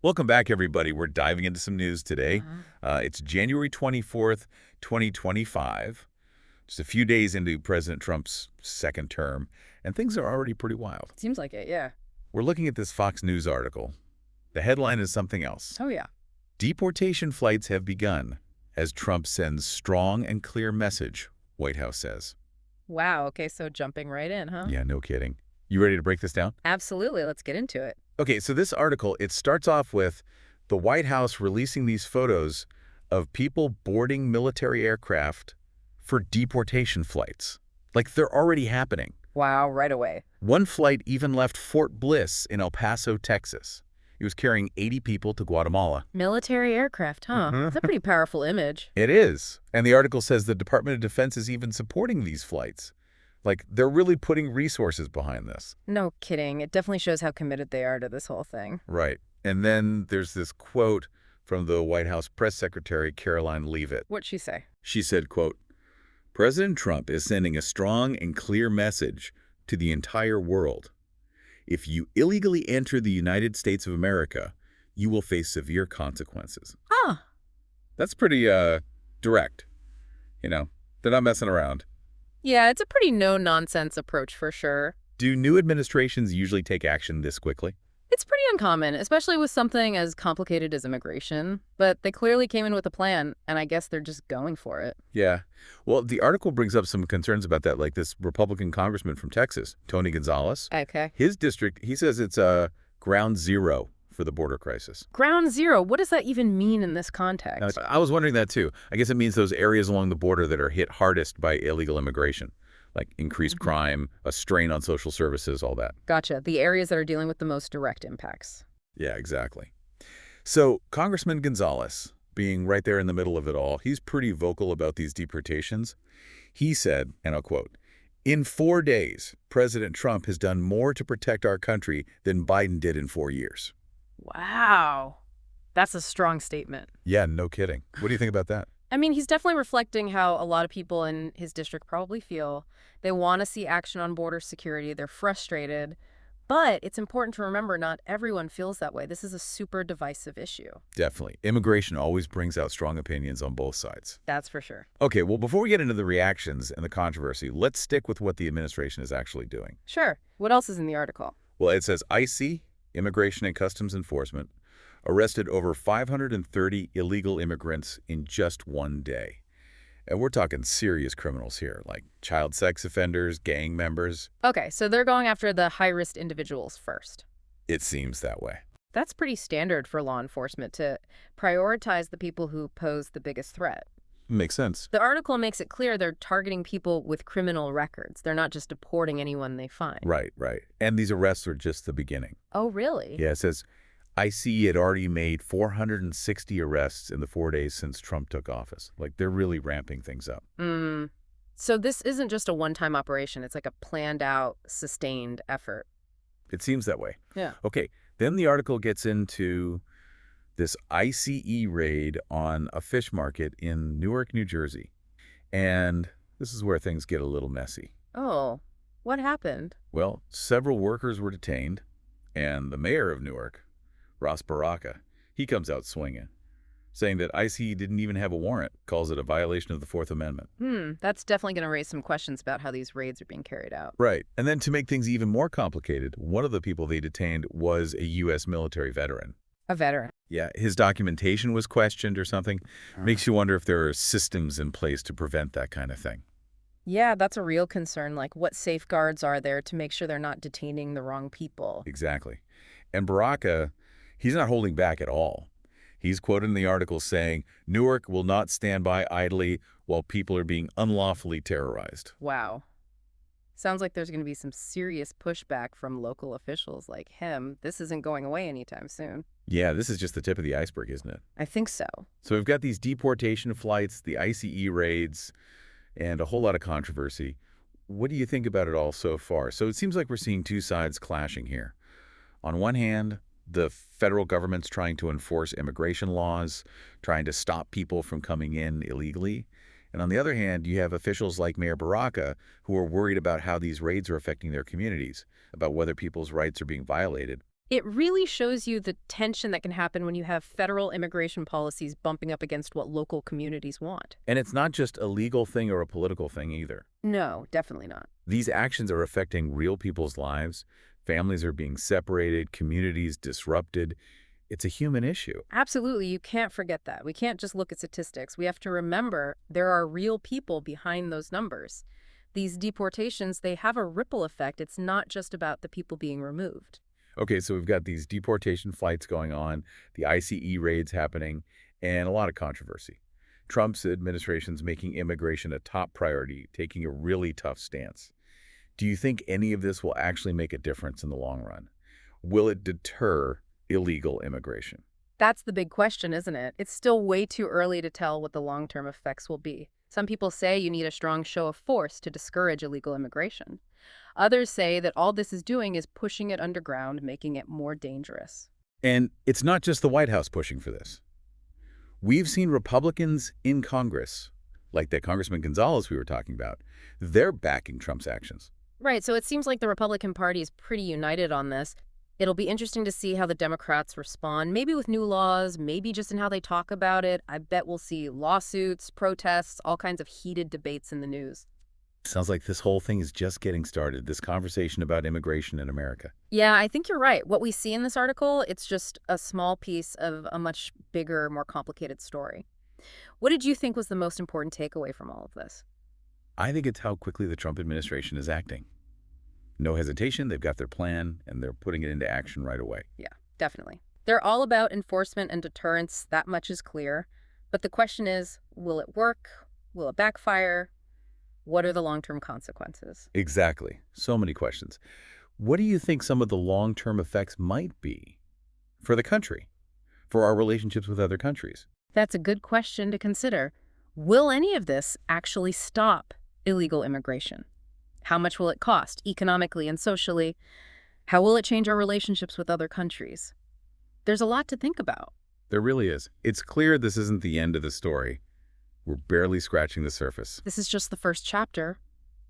Welcome back, everybody. We're diving into some news today. Uh-huh. It's January 24th, 2025, just a few days into President Trump's second term, and things are already pretty wild. Seems like it, yeah. We're looking at this Fox News article. The headline is something else. Oh, yeah. Deportation flights have begun as Trump sends strong and clear message, White House says. Wow, okay, so jumping right in, huh? Yeah, no kidding. You ready to break this down? Absolutely, let's get into it. Okay, so this article, it starts off with the White House releasing these photos of people boarding military aircraft for deportation flights. Like, they're already happening. Wow, right away. One flight even left Fort Bliss in El Paso, Texas. It was carrying 80 people to Guatemala. Military aircraft, huh? That's a pretty powerful image. It is. And the article says the Department of Defense is even supporting these flights. Like, they're really putting resources behind this. No kidding. It definitely shows how committed they are to this whole thing. Right. And then there's this quote from the White House press secretary, Caroline Leavitt. What'd she say? She said, quote, "President Trump is sending a strong and clear message to the entire world. If you illegally enter the United States of America, you will face severe consequences." Ah, That's pretty, direct. You know, they're not messing around. yeah, it's a pretty no-nonsense approach for sure. Do new administrations usually take action this quickly? It's pretty uncommon, especially with something as complicated as immigration. But they clearly came in with a plan, and I guess they're just going for it. Yeah. Well, the article brings up some concerns about that, like this Republican congressman from Texas, Tony Gonzalez. Okay. His district, he says it's ground zero for the border crisis. Ground zero, what does that even mean in this Now, context? I was wondering that too. I guess it means those areas along the border that are hit hardest by illegal immigration, like increased crime, a strain on social services, all that. Gotcha. The areas that are dealing with the most direct impacts. Yeah, exactly. So Congressman Gonzalez, being right there in the middle of it all, he's pretty vocal about these deportations. He said, and I'll quote, "In 4 days, President Trump has done more to protect our country than Biden did in 4 years." Wow. That's a strong statement. Yeah, no kidding. What do you think about that? I mean, he's definitely reflecting how a lot of people in his district probably feel. They want to see action on border security. They're frustrated. But it's important to remember not everyone feels that way. This is a super divisive issue. Definitely. Immigration always brings out strong opinions on both sides. That's for sure. Okay, well, before we get into the reactions and the controversy, let's stick with what the administration is actually doing. Sure. What else is in the article? Well, it says ICE, Immigration and Customs Enforcement, arrested over 530 illegal immigrants in just 1 day. And we're talking serious criminals here, like child sex offenders, gang members. Okay, so they're going after the high-risk individuals first. It seems that way. That's pretty standard for law enforcement to prioritize the people who pose the biggest threat. Makes sense. The article makes it clear they're targeting people with criminal records. They're not just deporting anyone they find. Right, right. And these arrests are just the beginning. Oh, really? Yeah, it says ICE had already made 460 arrests in the 4 days since Trump took office. Like, they're really ramping things up. So this isn't just a one-time operation. It's like a planned-out, sustained effort. It seems that way. Yeah. Okay, then the article gets into this ICE raid on a fish market in Newark, New Jersey. And this is where things get a little messy. Oh, what happened? Well, several workers were detained, and the mayor of Newark, Ras Baraka, he comes out swinging, saying that ICE didn't even have a warrant, calls it a violation of the Fourth Amendment. That's definitely going to raise some questions about how these raids are being carried out. Right. And then to make things even more complicated, one of the people they detained was a U.S. military veteran. A veteran. Yeah, his documentation was questioned or something. Makes you wonder if there are systems in place to prevent that kind of thing. Yeah, that's a real concern. Like, what safeguards are there to make sure they're not detaining the wrong people? Exactly. And Baraka, he's not holding back at all. He's quoted in the article saying, "Newark will not stand by idly while people are being unlawfully terrorized." Wow. Sounds like there's going to be some serious pushback from local officials like him. This isn't going away anytime soon. Yeah, this is just the tip of the iceberg, isn't it? I think so. So we've got these deportation flights, the ICE raids, and a whole lot of controversy. What do you think about it all so far? So it seems like we're seeing two sides clashing here. On one hand, the federal government's trying to enforce immigration laws, trying to stop people from coming in illegally. And on the other hand, you have officials like Mayor Baraka who are worried about how these raids are affecting their communities, about whether people's rights are being violated. It really shows you the tension that can happen when you have federal immigration policies bumping up against what local communities want. And it's not just a legal thing or a political thing either. No, definitely not. These actions are affecting real people's lives. Families are being separated, communities disrupted. It's a human issue. Absolutely, you can't forget that. We can't just look at statistics. We have to remember there are real people behind those numbers. These deportations, they have a ripple effect. It's not just about the people being removed. Okay, so we've got these deportation flights going on, the ICE raids happening, and a lot of controversy. Trump's administration's making immigration a top priority, taking a really tough stance. Do you think any of this will actually make a difference in the long run? Will it deter illegal immigration? That's the big question, isn't it? It's still way too early to tell what the long-term effects will be. Some people say you need a strong show of force to discourage illegal immigration. Others say that all this is doing is pushing it underground, making it more dangerous. And it's not just the White House pushing for this. We've seen Republicans in Congress, like that Congressman Gonzalez we were talking about, they're backing Trump's actions. Right, so it seems like the Republican Party is pretty united on this. It'll be interesting to see how the Democrats respond, maybe with new laws, maybe just in how they talk about it. I bet we'll see lawsuits, protests, all kinds of heated debates in the news. Sounds like this whole thing is just getting started, this conversation about immigration in America. Yeah, I think you're right. What we see in this article, it's just a small piece of a much bigger, more complicated story. What did you think was the most important takeaway from all of this? I think it's how quickly the Trump administration is acting. No hesitation, they've got their plan, and they're putting it into action right away. Yeah, definitely. They're all about enforcement and deterrence, that much is clear. But the question is, will it work? Will it backfire? What are the long-term consequences? Exactly. So many questions. What do you think some of the long-term effects might be for the country, for our relationships with other countries? That's a good question to consider. Will any of this actually stop illegal immigration? How much will it cost, economically and socially? How will it change our relationships with other countries? There's a lot to think about. There really is. It's clear this isn't the end of the story. We're barely scratching the surface. This is just the first chapter,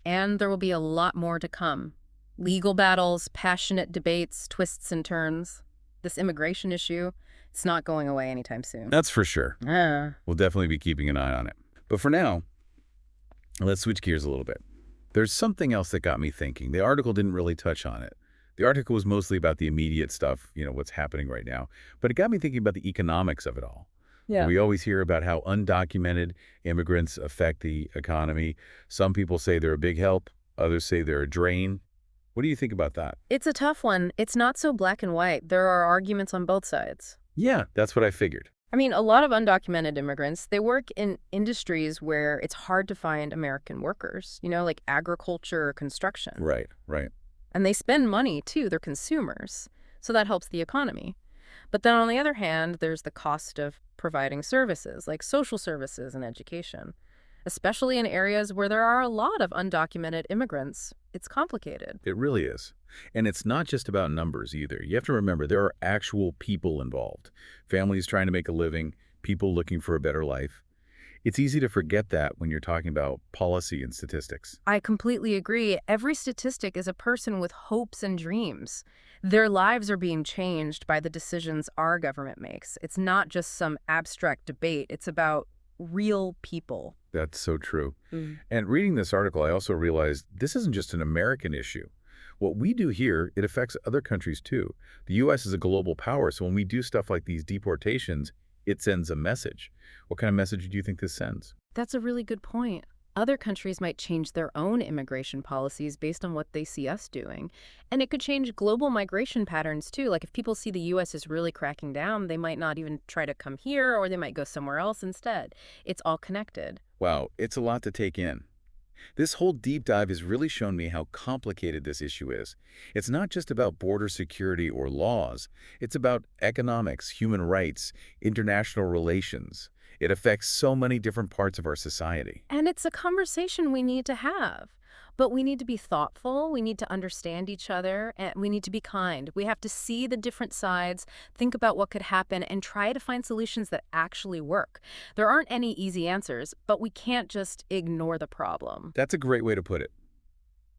and there will be a lot more to come. Legal battles, passionate debates, twists and turns. This immigration issue, it's not going away anytime soon. That's for sure. Ah. We'll definitely be keeping an eye on it. But for now, let's switch gears a little bit. There's something else that got me thinking. The article didn't really touch on it. The article was mostly about the immediate stuff, what's happening right now. But it got me thinking about the economics of it all. Yeah. We always hear about how undocumented immigrants affect the economy. Some people say they're a big help. Others say they're a drain. What do you think about that? It's a tough one. It's not so black and white. There are arguments on both sides. Yeah, that's what I figured. I mean, a lot of undocumented immigrants, they work in industries where it's hard to find American workers, like agriculture or construction. Right. And they spend money, too. They're consumers. So that helps the economy. But then on the other hand, there's the cost of providing services like social services and education, especially in areas where there are a lot of undocumented immigrants. It's complicated. It really is. And it's not just about numbers either. You have to remember there are actual people involved. Families trying to make a living, people looking for a better life. It's easy to forget that when you're talking about policy and statistics. I completely agree. Every statistic is a person with hopes and dreams. Their lives are being changed by the decisions our government makes. It's not just some abstract debate. It's about real people. That's so true. And reading this article, I also realized this isn't just an American issue. What we do here, it affects other countries too. The U.S. is a global power, so when we do stuff like these deportations, it sends a message. What kind of message do you think this sends? That's a really good point. Other countries might change their own immigration policies based on what they see us doing. And it could change global migration patterns, too. Like if people see the U.S. is really cracking down, they might not even try to come here, or they might go somewhere else instead. It's all connected. Wow, it's a lot to take in. This whole deep dive has really shown me how complicated this issue is. It's not just about border security or laws. It's about economics, human rights, international relations. It affects so many different parts of our society. And it's a conversation we need to have. But we need to be thoughtful, we need to understand each other, and we need to be kind. We have to see the different sides, think about what could happen, and try to find solutions that actually work. There aren't any easy answers, but we can't just ignore the problem. That's a great way to put it.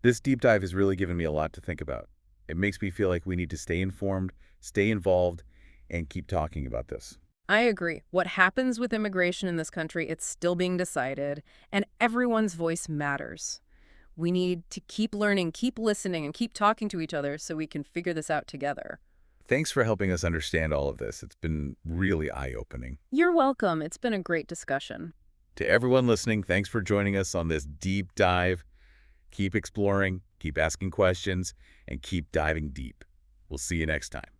This deep dive has really given me a lot to think about. It makes me feel like we need to stay informed, stay involved, and keep talking about this. I agree. What happens with immigration in this country, it's still being decided, and everyone's voice matters. We need to keep learning, keep listening, and keep talking to each other so we can figure this out together. Thanks for helping us understand all of this. It's been really eye-opening. You're welcome. It's been a great discussion. To everyone listening, thanks for joining us on this deep dive. Keep exploring, keep asking questions, and keep diving deep. We'll see you next time.